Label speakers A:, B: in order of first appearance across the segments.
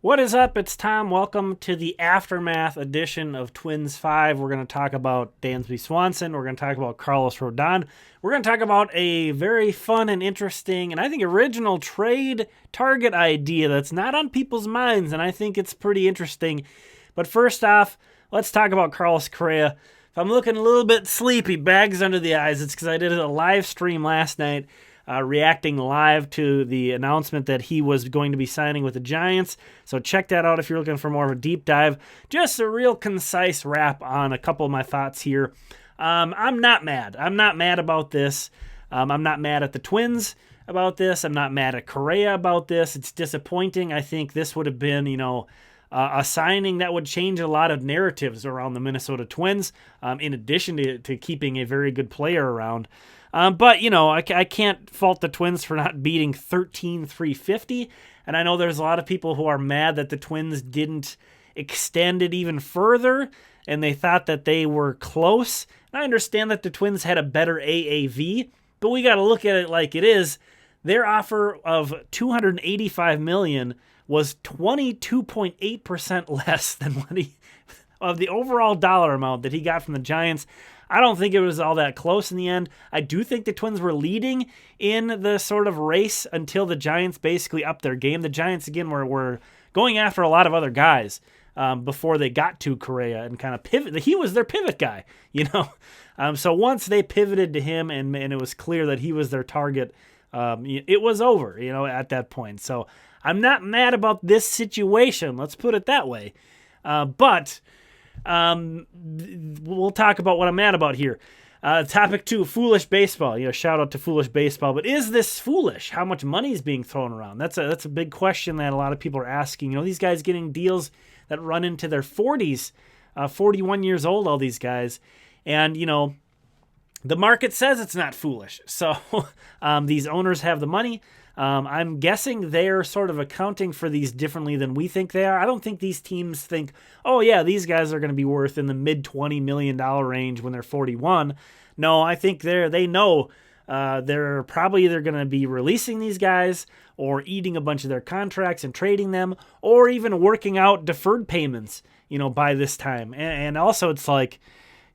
A: What is up? It's Tom. Welcome to the Aftermath edition of Twins 5. We're going to talk about Dansby Swanson. We're going to talk about Carlos Rodón. We're going to talk about a very fun and interesting and I think original trade target idea that's not on people's minds, and I think it's pretty interesting. But first off, let's talk about Carlos Correa. If I'm looking a little bit sleepy, bags under the eyes, it's because I did a live stream last night reacting live to the announcement that he was going to be signing with the Giants. So check that out if you're looking for more of a deep dive. Just a real concise wrap on a couple of my thoughts here. I'm not mad. I'm not mad about this. I'm not mad at the Twins about this. I'm not mad at Correa about this. It's disappointing. I think this would have been, a signing that would change a lot of narratives around the Minnesota Twins, in addition to keeping a very good player around. But, I can't fault the Twins for not beating 13-350. And I know there's a lot of people who are mad that the Twins didn't extend it even further, and they thought that they were close. And I understand that the Twins had a better AAV, but we got to look at it like it is. Their offer of $285 million was 22.8% less than what of the overall dollar amount that he got from the Giants. I don't think it was all that close in the end. I do think the Twins were leading in the sort of race until the Giants basically upped their game. The Giants, again, were going after a lot of other guys before they got to Correa and kind of pivot. He was their pivot guy, So once they pivoted to him and it was clear that he was their target, it was over, at that point. So I'm not mad about this situation. Let's put it that way. But we'll talk about what I'm mad about here. Topic 2, foolish baseball. Shout out to foolish baseball. But is this foolish? How much money is being thrown around? That's a big question that a lot of people are asking. These guys getting deals that run into their 40s, 41 years old, all these guys. And, the market says it's not foolish. So these owners have the money. I'm guessing they're sort of accounting for these differently than we think they are. I don't think these teams think, oh yeah, these guys are going to be worth in the mid $20 million range when they're 41. No, I think they know they're probably either going to be releasing these guys or eating a bunch of their contracts and trading them, or even working out deferred payments, by this time. And also it's like,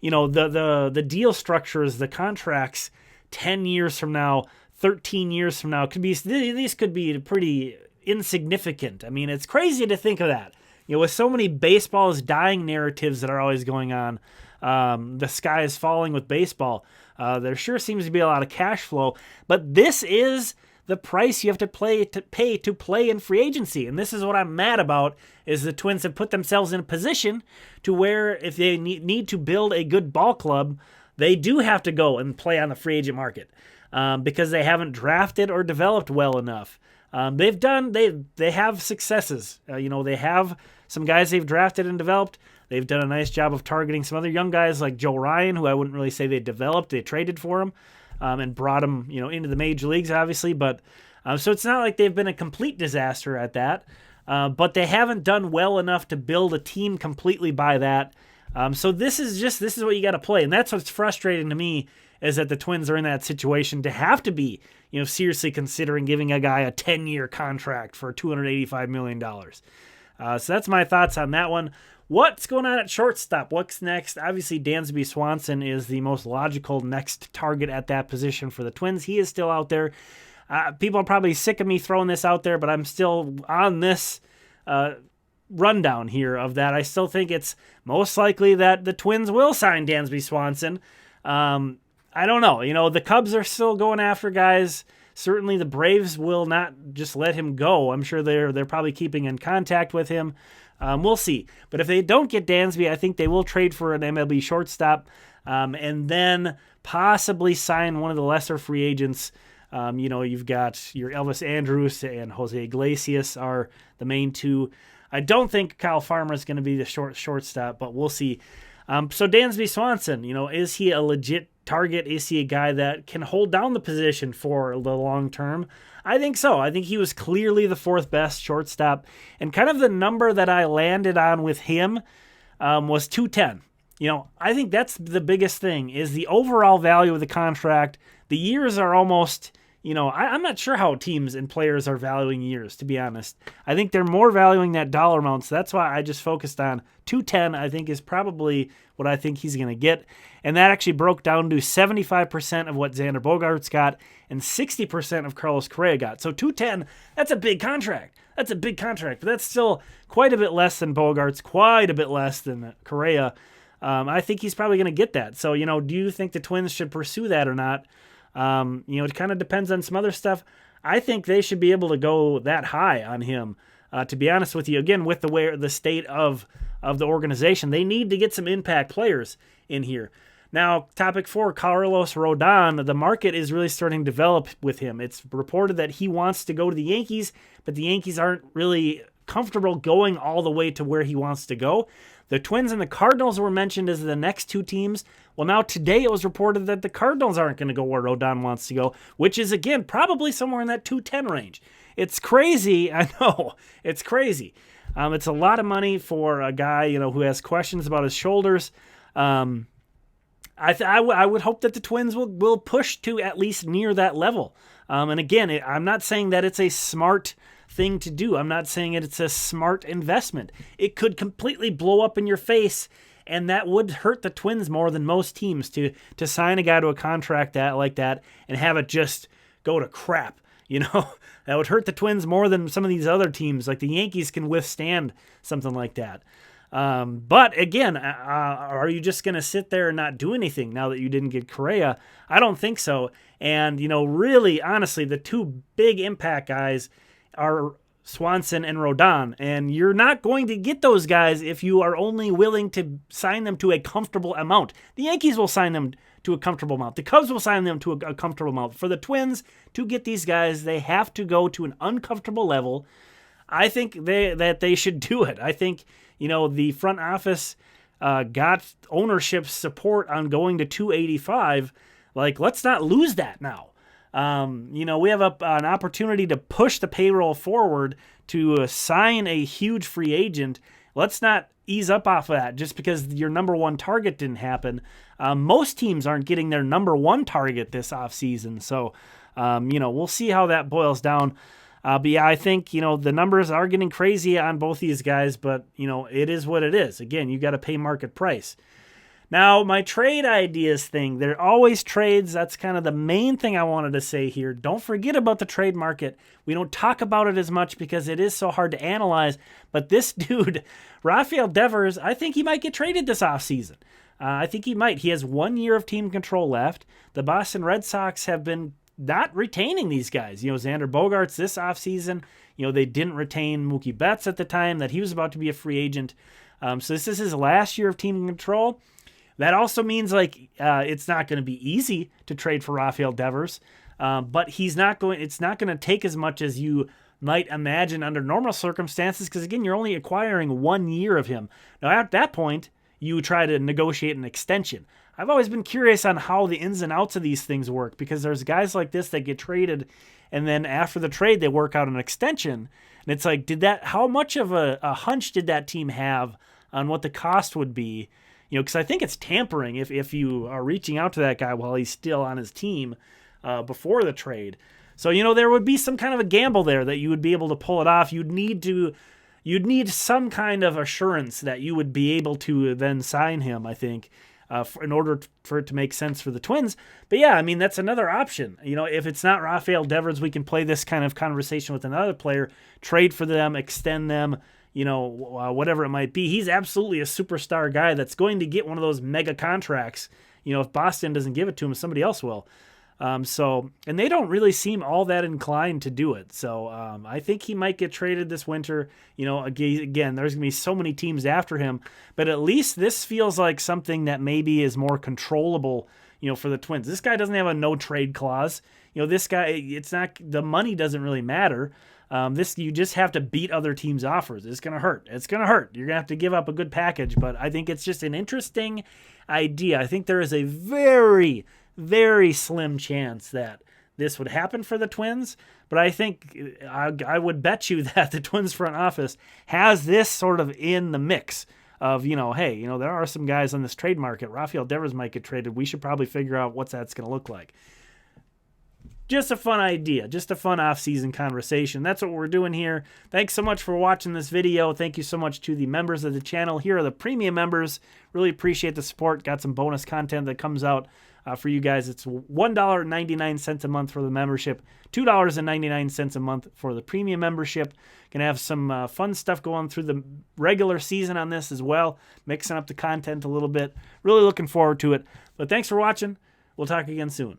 A: the deal structures, the contracts 10 years from now, 13 years from now, these could be pretty insignificant. I mean, it's crazy to think of that. With so many baseball is dying narratives that are always going on, the sky is falling with baseball. There sure seems to be a lot of cash flow, but this is the price you have to pay to play in free agency. And this is what I'm mad about, is the Twins have put themselves in a position to where if they need to build a good ball club, they do have to go and play on the free agent market. Because they haven't drafted or developed well enough. They have successes. They have some guys they've drafted and developed. They've done a nice job of targeting some other young guys like Joe Ryan, who I wouldn't really say they developed. They traded for him and brought him, into the major leagues, obviously. But so it's not like they've been a complete disaster at that. But they haven't done well enough to build a team completely by that. So this is what you got to play, and that's what's frustrating to me, is that the Twins are in that situation to have to be, seriously considering giving a guy a 10-year contract for $285 million. So that's my thoughts on that one. What's going on at shortstop? What's next? Obviously, Dansby Swanson is the most logical next target at that position for the Twins. He is still out there. People are probably sick of me throwing this out there, but I'm still on this rundown here of that. I still think it's most likely that the Twins will sign Dansby Swanson. I don't know. The Cubs are still going after guys. Certainly the Braves will not just let him go. I'm sure they're probably keeping in contact with him. We'll see. But if they don't get Dansby, I think they will trade for an MLB shortstop and then possibly sign one of the lesser free agents. You've got your Elvis Andrus and Jose Iglesias are the main two. I don't think Kyle Farmer is going to be the shortstop, but we'll see. So Dansby Swanson, is he a legit target? Is he a guy that can hold down the position for the long term? I think so. I think he was clearly the fourth best shortstop. And kind of the number that I landed on with him was 210. I think that's the biggest thing, is the overall value of the contract. The years are almost, I'm not sure how teams and players are valuing years, to be honest. I think they're more valuing that dollar amount, so that's why I just focused on 210, I think is probably what I think he's going to get. And that actually broke down to 75% of what Xander Bogaerts got and 60% of Carlos Correa got. So 210, that's a big contract. That's a big contract, but that's still quite a bit less than Bogaerts, quite a bit less than Correa. I think he's probably going to get that. So, do you think the Twins should pursue that or not? It kind of depends on some other stuff. I think they should be able to go that high on him. To be honest with you, again, with the state of the organization, they need to get some impact players in here. Now, topic 4, Carlos Rodón. The market is really starting to develop with him. It's reported that he wants to go to the Yankees, but the Yankees aren't really comfortable going all the way to where he wants to go. The Twins and the Cardinals were mentioned as the next two teams. Well, now today it was reported that the Cardinals aren't going to go where Rodón wants to go, which is, again, probably somewhere in that 210 range. It's crazy. I know. It's crazy. It's a lot of money for a guy, who has questions about his shoulders. I would hope that the Twins will push to at least near that level. And again, I'm not saying that it's a smart thing to do. I'm not saying it's a smart investment. It could completely blow up in your face, and that would hurt the Twins more than most teams to sign a guy to a contract like that and have it just go to crap. That would hurt the Twins more than some of these other teams. Like the Yankees can withstand something like that. But again, are you just going to sit there and not do anything now that you didn't get Correa? I don't think so. And, really, honestly, the two big impact guys are Swanson and Rodón. And you're not going to get those guys if you are only willing to sign them to a comfortable amount. The Yankees will sign them to a comfortable amount. The Cubs will sign them to a comfortable amount. For the Twins, to get these guys, they have to go to an uncomfortable level. I think that they should do it. I think, the front office got ownership support on going to 285. Like, let's not lose that now. We have an opportunity to push the payroll forward to sign a huge free agent. Let's not ease up off of that just because your number one target didn't happen. Most teams aren't getting their number one target this offseason. So, we'll see how that boils down. But yeah, I think, the numbers are getting crazy on both these guys, but, it is what it is. Again, you got to pay market price. Now, my trade ideas thing, there are always trades. That's kind of the main thing I wanted to say here. Don't forget about the trade market. We don't talk about it as much because it is so hard to analyze. But this dude, Rafael Devers, I think he might get traded this offseason. I think he might. He has 1 year of team control left. The Boston Red Sox have been not retaining these guys. Xander Bogaerts this offseason, they didn't retain Mookie Betts at the time that he was about to be a free agent. So this is his last year of team control. That also means it's not going to be easy to trade for Rafael Devers, but it's not going to take as much as you might imagine under normal circumstances because, again, you're only acquiring 1 year of him. Now, at that point, you try to negotiate an extension. I've always been curious on how the ins and outs of these things work because there's guys like this that get traded, and then after the trade, they work out an extension. And it's like, how much of a hunch did that team have on what the cost would be? Because I think it's tampering if you are reaching out to that guy while he's still on his team before the trade. So, there would be some kind of a gamble there that you would be able to pull it off. You'd need some kind of assurance that you would be able to then sign him, I think, in order for it to make sense for the Twins. But yeah, that's another option. If it's not Rafael Devers, we can play this kind of conversation with another player, trade for them, extend them, whatever it might be. He's absolutely a superstar guy that's going to get one of those mega contracts. If Boston doesn't give it to him, somebody else will. And they don't really seem all that inclined to do it. So I think he might get traded this winter. Again, there's going to be so many teams after him, but at least this feels like something that maybe is more controllable, for the Twins. This guy doesn't have a no trade clause. This guy, it's not, the money doesn't really matter. You just have to beat other teams' offers. It's going to hurt. It's going to hurt. You're going to have to give up a good package, but I think it's just an interesting idea. I think there is a very, very slim chance that this would happen for the Twins, but I think I would bet you that the Twins front office has this sort of in the mix of, hey, there are some guys on this trade market. Rafael Devers might get traded. We should probably figure out what that's going to look like. just a fun idea, just a fun off-season conversation. That's what we're doing here. Thanks so much for watching this video. Thank you so much to the members of the channel. Here are the premium members. Really appreciate the support. Got some bonus content that comes out for you guys. It's $1.99 a month for the membership, $2.99 a month for the premium membership. Gonna have some fun stuff going through the regular season on this as well, mixing up the content a little bit. Really looking forward to it. But thanks for watching. We'll talk again soon.